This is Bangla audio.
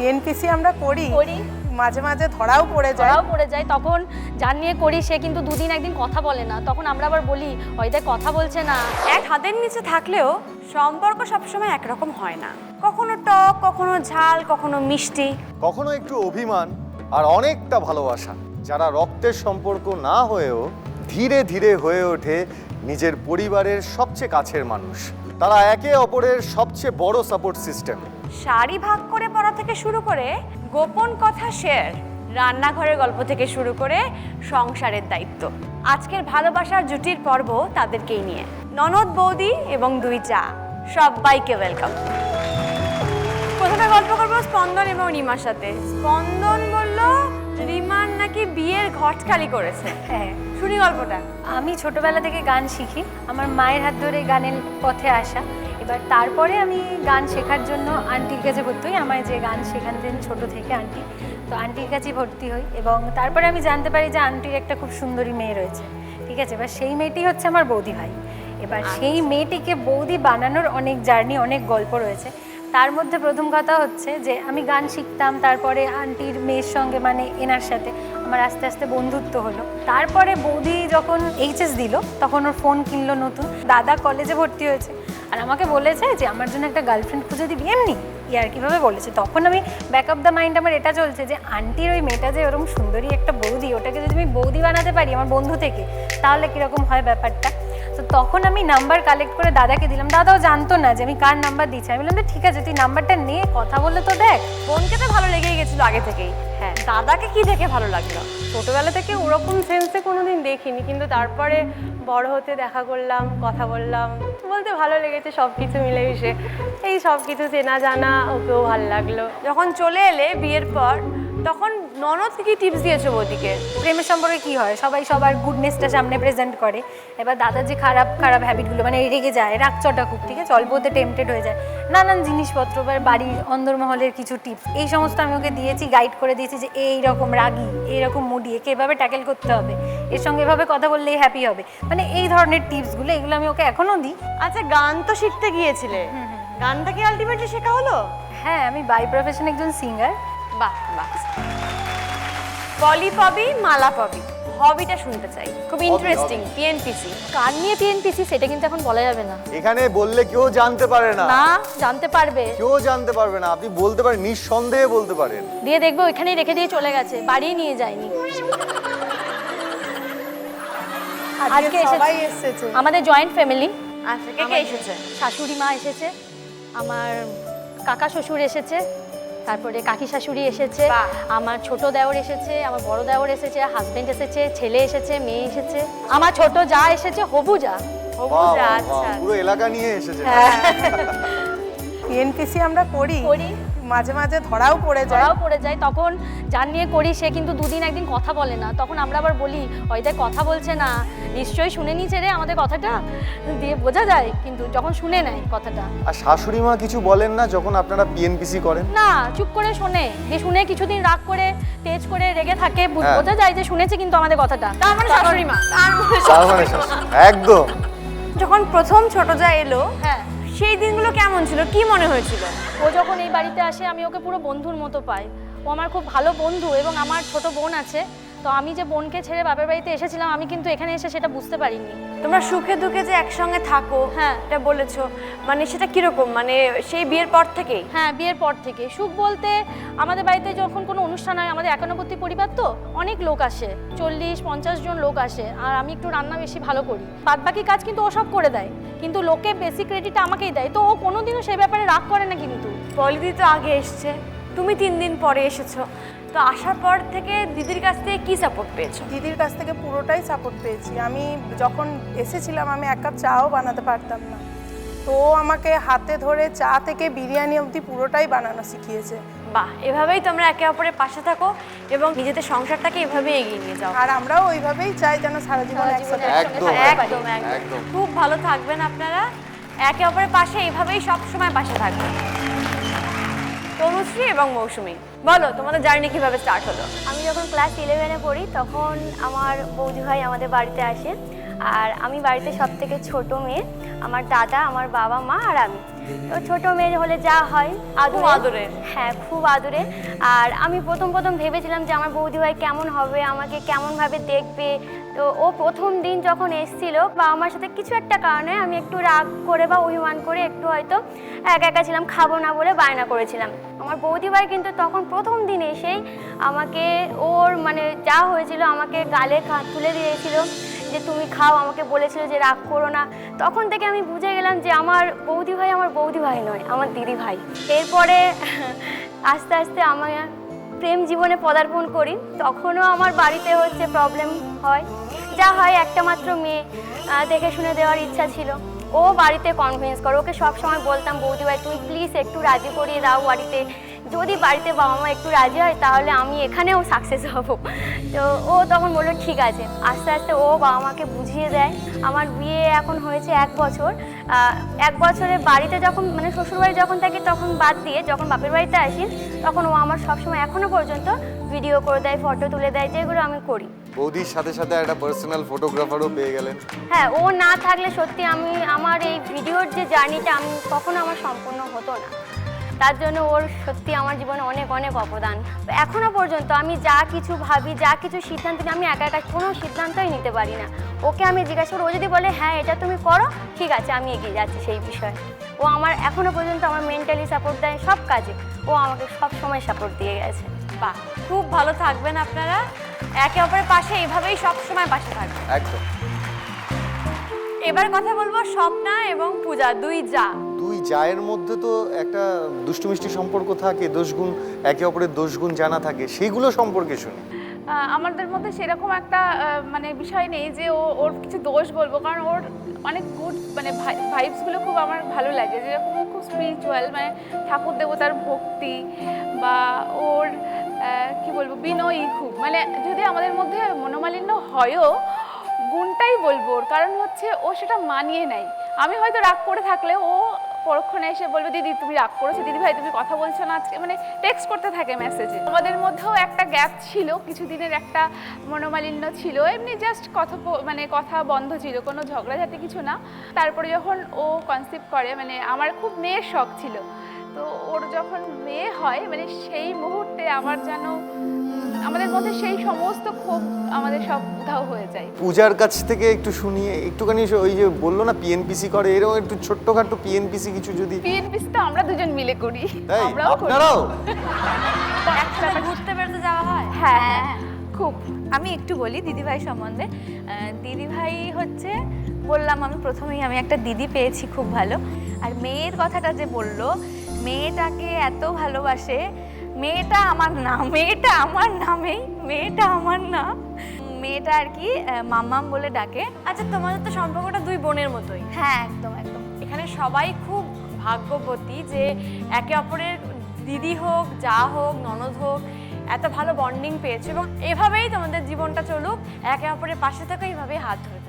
পিএনপিসি আমরা করি মাঝে মাঝে ধরাও পড়ে যায় তখন যার নিয়ে করি সে কিন্তু দুদিন একদিন কথা বলে না, তখন আমরা আবার বলি হয়তো কথা বলছে না। এক হাতের নিচে থাকলেও সম্পর্ক সবসময় একরকম হয় না, কখনো টক, কখনো ঝাল, কখনো মিষ্টি, কখনো একটু অভিমান আর অনেকটা ভালোবাসা। যারা রক্তের সম্পর্ক না হয়েও ধীরে ধীরে হয়ে ওঠে নিজের পরিবারের সবচেয়ে কাছের মানুষ। তারা একে অপরের সবচেয়ে বড় সাপোর্ট সিস্টেম। শাড়ি ভাগ করে পড়া থেকে শুরু করে গোপন কথা শেয়ার, রান্নাঘরের গল্প থেকে শুরু করে সংসারের দায়িত্ব। আজকের ভালোবাসার জুটির পর্ব তাদেরকেই নিয়ে, ননদ, বৌদি এবং দুই চা, সবাইকে ওয়েলকাম। প্রথমে গল্প করবো স্পন্দন এবং রিমার সাথে। স্পন্দন বলল রিমার নাকি বিয়ের ঘট খালি করেছে। হ্যাঁ, শুনি গল্পটা। আমি ছোটবেলা থেকে গান শিখি, আমার মায়ের হাত ধরে গানের পথে আসা। এবার তারপরে আমি গান শেখার জন্য আন্টির কাছে ভর্তি হই, আমায় যে গান শেখাতেন ছোট থেকে আন্টি, তো আন্টির কাছেই ভর্তি হই। এবং তারপরে আমি জানতে পারি যে আন্টির একটা খুব সুন্দরী মেয়ে রয়েছে, ঠিক আছে। এবার সেই মেয়েটি হচ্ছে আমার বৌদি ভাই। এবার সেই মেয়েটিকে বৌদি বানানোর অনেক জার্নি, অনেক গল্প রয়েছে। তার মধ্যে প্রথম কথা হচ্ছে যে আমি গান শিখতাম, তারপরে আন্টির মেয়ের সঙ্গে মানে এনার সাথে আমার আস্তে আস্তে বন্ধুত্ব হলো। তারপরে বৌদি যখন এইচএস দিল তখন ওর ফোন কিনলো নতুন, দাদা কলেজে ভর্তি হয়েছে আর আমাকে বলেছে যে আমার জন্য একটা গার্লফ্রেন্ড খুঁজে দিবি, এমনি ইয়ার কীভাবে বলেছে। তখন আমি ব্যাক অফ দ্য মাইন্ড আমার এটা চলছে যে আন্টির ওই মেয়েটা যে ওরকম সুন্দরী একটা বৌদি, ওটাকে যদি আমি বৌদি বানাতে পারি আমার বন্ধু থেকে, তাহলে কীরকম হয় ব্যাপারটা। তো তখন আমি নাম্বার কালেক্ট করে দাদাকে দিলাম, দাদাও জানতো না যে আমি কার নাম্বার দিচ্ছি। আমি বললাম যে ঠিক আছে তুই নাম্বারটা নিয়ে কথা বলে তো দেখ। বোনকে তো ভালো লেগেই গেছিলো আগে থেকেই। হ্যাঁ, দাদাকে কি দেখে ভালো লাগলো? ছোটবেলা থেকে ওরকম সেন্সে কোনোদিন দেখিনি, কিন্তু তারপরে বড় হতে দেখা করলাম, কথা বললাম, বলতে ভালো লেগেছে সব কিছু মিলেমিশে। এই সব কিছু চেনা জানা, ওকেও ভালো লাগলো। যখন চলে এলে বিয়ের পর তখন ননদ কি টিপস দিয়েছো বৌদিকে? প্রেমের সম্পর্কে কী হয়, সবাই সবার গুডনেসটা সামনে প্রেজেন্ট করে। এবার দাদার যে খারাপ খারাপ হ্যাবিটগুলো, মানে রেগে যায়, রাগচটা খুব, ঠিক আছে, অল্পতে টেম্পটেড হয়ে যায়, নানান জিনিসপত্র বা বাড়ির অন্দরমহলের কিছু টিপস, এই সমস্ত আমি ওকে দিয়েছি, গাইড করে দিয়েছি যে এইরকম রাগি, এইরকম মুডি, একে এভাবে ট্যাকেল করতে হবে, এর সঙ্গে এভাবে কথা বললেই হ্যাপি হবে, মানে এই ধরনের টিপসগুলো এগুলো আমি ওকে এখনও দিই। আচ্ছা, গান তো শিখতে গিয়েছিলে, গানটা কি আলটিমেটলি শেখা হলো? হ্যাঁ, আমি বাই প্রফেশন একজন সিঙ্গার। বাহ বাহ। পলি পাবি, মালা পাবি, হবিটা শুনতে চাই, খুব ইন্টারেস্টিং। পিএনপিসি, কার নিয়ে পিএনপিসি সেটা কিন্তু এখন বলা যাবে না। এখানে বললে কেউ জানতে পারে না। না, জানতে পারবে, কেউ জানতে পারবে না। আপনি বলতে পারেন, নিঃসন্দেহে বলতে পারেন। দিয়ে দেখবে ওইখানেই রেখে দিয়ে চলে গেছে, বাড়ি নিয়ে যায়নি। আজকে সবাই এসেছে আমাদের জয়েন্ট ফ্যামিলি। আচ্ছা, কে কে এসেছে? শাশুড়ি মা এসেছে, আমার কাকা শ্বশুর এসেছে, তারপরে কাকি শাশুড়ি এসেছে, আমার ছোট দেওর এসেছে, আমার বড় দেওর এসেছে, হাজবেন্ড এসেছে, ছেলে এসেছে, মেয়ে এসেছে, আমার ছোট যা এসেছে, হবু যা। বাহ, বাহ, আচ্ছা, পুরো এলাকা নিয়ে এসেছে। পিএনপিসি আমরা করি মাঝে মাঝে ধরাও পড়ে যায়, তখন যার নিয়ে করি সে কিন্তু দুদিন একদিন কথা বলে না, তখন আমরা আবার বলি হয়তো কথা বলছে না, নিশ্চয়ই শুনে নিয়েছে রে আমাদের কথাটা, দিয়ে বোঝা যায় কিন্তু যখন শুনে নেয় কথাটা। আর শাশুড়ি মা কিছু বলেন না যখন আপনারা পিএনপিসি করেন? না, চুপ করে শোনে, দিয়ে শুনে কিছুদিন রাগ করে তেজ করে রেগে থাকে, বোঝা যায় যে শুনেছে কিন্তু আমাদের কথাটা। তার মানে শাশুড়ি মা, তার মানে একদম। যখন প্রথম ছোট যা এলো, হ্যাঁ, সেই দিনগুলো কেমন ছিল, কি মনে হয়েছিল? ও যখন এই বাড়িতে আসে আমি ওকে পুরো বন্ধুর মতো পাই, ও আমার খুব ভালো বন্ধু। এবং আমার ছোট বোন আছে, তো আমি যে বোনকে ছেড়ে বাপের বাড়িতে এসেছিলাম আমি কিন্তু এখানে এসে সেটা বুঝতে পারিনি। তোমরা সুখে দুঃখে যে একসঙ্গে থাকো, হ্যাঁ, এটা বলেছো, মানে সেটা কিরকম, মানে সেই বিয়ের পর থেকেই? হ্যাঁ, বিয়ের পর থেকে সুখ বলতে আমাদের বাড়িতে যখন কোনো অনুষ্ঠান হয়, আমাদের একান্নবর্তী পরিবার তো অনেক লোক আসে, 40-50 জন লোক আসে, আর আমি একটু রান্না বেশি ভালো করি, বাদবাকি কাজ কিন্তু ও সব করে দেয়, কিন্তু লোকে বেশি ক্রেডিটটা আমাকেই দেয়, তো ও কোনোদিনও সেই ব্যাপারে রাগ করে না। কিন্তু পলিদি তো আগে এসছে, তুমি 3 দিন পরে এসেছো, তো আসার পর থেকে দিদির কাছ থেকে কি সাপোর্ট পেয়েছো? দিদির কাছ থেকে পুরোটাই সাপোর্ট পেয়েছি। আমি যখন এসেছিলাম আমি এক কাপ চাও বানাতে পারতাম না, তো আমাকে হাতে ধরে চা থেকে বিরিয়ানি অবধি পুরোটাই বানানো শিখিয়েছে। বাহ, এভাবেই তোমরা একে অপরের পাশে থাকো এবং নিজেদের সংসারটাকে এভাবেই এগিয়ে নিয়ে যাও। আর আমরাও ওইভাবেই চাই যেন সারা জীবন একসাথে। একদম একদম, খুব ভালো থাকবেন আপনারা, একে অপরের পাশে এইভাবেই সবসময় পাশে থাকবেন। তনুশ্রী এবং মৌসুমী, বলো তোমাদের জার্নি কিভাবে স্টার্ট হলো? আমি যখন ক্লাস 11-এ পড়ি তখন আমার বৌদি ভাই আমাদের বাড়িতে আসে, আর আমি বাড়িতে সব থেকে ছোটো মেয়ে, আমার দাদা, আমার বাবা মা আর আমি। তো ছোটো মেয়ে হলে যা হয় আদরের। হ্যাঁ, খুব আদরের। আর আমি প্রথম ভেবেছিলাম যে আমার বৌদিভাই কেমন হবে, আমাকে কেমনভাবে দেখবে। তো ও প্রথম দিন যখন এসেছিল বা আমার সাথে কিছু একটা কারণে আমি একটু রাগ করে বা অভিমান করে একটু হয়তো একা ছিলাম, খাবো না বলে বায়না করেছিলাম। আমার বৌদিভাই কিন্তু তখন প্রথম দিন এসেই আমাকে ওর মানে যা হয়েছিল আমাকে গালে তুলে দিয়েছিল যে তুমি খাও, আমাকে বলেছিল যে রাগ করো না। তখন থেকে আমি বুঝে গেলাম যে আমার বৌদিভাই নয়, আমার দিদিভাই। এরপরে আস্তে আস্তে আমার প্রেম জীবনে পদার্পণ করি, তখনও আমার বাড়িতে হচ্ছে প্রবলেম হয়, যা হয় একটা মাত্র মেয়ে, দেখে শুনে দেওয়ার ইচ্ছা ছিল। ও বাড়িতে কনভিন্স করে, ওকে সবসময় বলতাম বৌদিভাই তুমি প্লিজ একটু রাজি করিয়ে দাও বাড়িতে, যদি বাড়িতে বাবা মা একটু রাজি হয় তাহলে আমি এখানেও সাকসেস হব। তো ও তখন বললো ঠিক আছে। আস্তে আস্তে ও বাবা মাকে বুঝিয়ে দেয়। আমার বিয়ে এখন হয়েছে 1 বছর। 1 বছরে বাড়িতে যখন মানে শ্বশুরবাড়ি যখন থাকি তখন বাদ দিয়ে যখন বাপের বাড়িতে আসি তখন ও আমার সবসময় এখনও পর্যন্ত ভিডিও করে দেয়, ফটো তুলে দেয়, যেগুলো আমি করি। বৌদির সাথে সাথে একটা পার্সোনাল ফটোগ্রাফারও পেয়ে গেলেন। হ্যাঁ, ও না থাকলে সত্যি আমার এই ভিডিওর যে জার্নিটা কখনো আমার সম্পূর্ণ হতো না। তার জন্য ওর সত্যি আমার জীবনে অনেক অবদান। এখনো পর্যন্ত আমি যা কিছু ভাবি, যা কিছু সিদ্ধান্ত নিই, আমি একা কোনো সিদ্ধান্তই নিতে পারি না। ওকে আমি জিজ্ঞাসা করি, ও যদি বলে হ্যাঁ এটা তুমি করো, ঠিক আছে, আমি এগিয়ে যাচ্ছি সেই বিষয়ে। ও আমার এখনো পর্যন্ত আমার মেন্টালি সাপোর্ট দেয় সব কাজে। ও আমাকে সব সময় সাপোর্ট দিয়ে গেছে। বাহ, খুব ভালো থাকবেন আপনারা, একে অপরের পাশে এইভাবেই সব সময় পাশে থাকবেন। একদম। এবার কথা বলবো স্বপ্না এবং পূজা, দুই জায়ের মধ্যে তো একটা দুষ্টু মিষ্টি সম্পর্ক থাকে, দোষগুণ, একে অপরের দোষগুণ জানা থাকে, সেইগুলো সম্পর্কে শুনি। আমাদের মধ্যে সেরকম একটা মানে বিষয় নেই যে ওর কিছু দোষ বলবো, কারণ ওর অনেক গুড মানে ভাইবসগুলো খুব আমার ভালো লাগে, যেরকম ও খুব স্পিরিচুয়াল, মানে ঠাকুর দেবতার ভক্তি, বা ওর কি বলবো বিনয়ী খুব, মানে যদি আমাদের মধ্যে মনোমালিন্য হয়ও গুণটাই বলবো ওর, কারণ হচ্ছে ও সেটা মানিয়ে নেয়। আমি হয়তো রাগ করে থাকলে ও পরক্ষণে এসে বলবে দিদি তুমি রাগ করেছো, দিদি ভাই তুমি কথা বলছো না আজকে, মানে টেক্সট করতে থাকে মেসেজে। আমাদের মধ্যেও একটা গ্যাপ ছিল, কিছুদিনের একটা মনোমালিন্য ছিল, এমনি জাস্ট কথা বন্ধ ছিল, কোনো ঝগড়াঝাটি কিছু না। তারপরে যখন ও কনসিভ করে, মানে আমার খুব মেয়ের শখ ছিল, তো ওর যখন মেয়ে হয় মানে সেই মুহূর্তে আমার যেন আমাদের মধ্যে সেই সমস্ত ক্ষোভ আমাদের সব উধাও হয়ে যায়। পূজার কাছ থেকে একটু শুনিয়ে একটুখানি, ওই যে বললো না পিএনপিসি করে, এরকম একটু ছোট্টখাটো পিএনপিসি কিছু যদি। পিএনপিসি তো আমরা দুজন মিলে করি। তাই আমরাও করি। আপনারাও একসাথে ঘুরতে বেরোতে যাওয়া হয়? হ্যাঁ, খুব। আমি একটু বলি দিদিভাই সম্বন্ধে। দিদিভাই হচ্ছে, বললাম আমি প্রথমেই আমি একটা দিদি পেয়েছি খুব ভালো। আর মেয়ের কথাটা যে বললো, মেয়েটাকে এত ভালোবাসে, মেয়েটা আমার না, মেয়েটা আমার নামেই, মেয়েটা আমার না, মেয়েটা আর কি মাম্মাম বলে ডাকে। আচ্ছা, তোমাদের তো সম্পর্কটা দুই বোনের মতোই। হ্যাঁ, একদম একদম। এখানে সবাই খুব ভাগ্যবতী যে একে অপরের দিদি হোক, যা হোক, ননদ হোক, এত ভালো বন্ডিং পেয়েছে, এবং এভাবেই তোমাদের জীবনটা চলুক, একে অপরের পাশে থেকে এইভাবেই হাত ধরে।